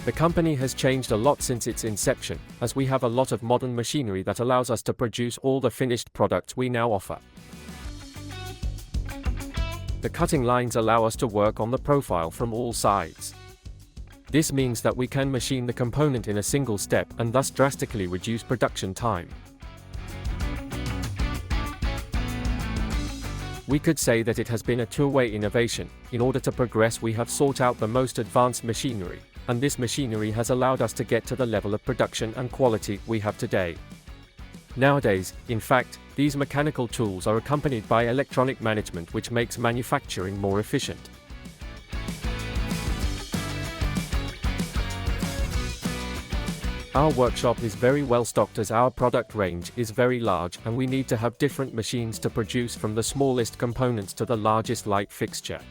The company has changed a lot since its inception, as we have a lot of modern machinery that allows us to produce all the finished products we now offer. The cutting lines allow us to work on the profile from all sides. This means that we can machine the component in a single step and thus drastically reduce production time. We could say that it has been a two-way innovation. In order to progress, we have sought out the most advanced machinery, and this machinery has allowed us to get to the level of production and quality we have today. Nowadays, in fact, these mechanical tools are accompanied by electronic management, which makes manufacturing more efficient. Our workshop is very well stocked as our product range is very large and we need to have different machines to produce from the smallest components to the largest light fixture.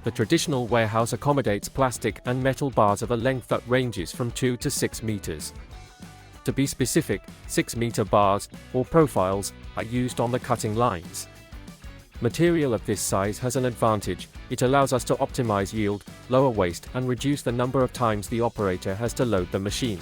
The traditional warehouse accommodates plastic and metal bars of a length that ranges from 2 to 6 meters. To be specific, 6-meter bars, or profiles, are used on the cutting lines. Material of this size has an advantage: it allows us to optimize yield, lower waste, and reduce the number of times the operator has to load the machine.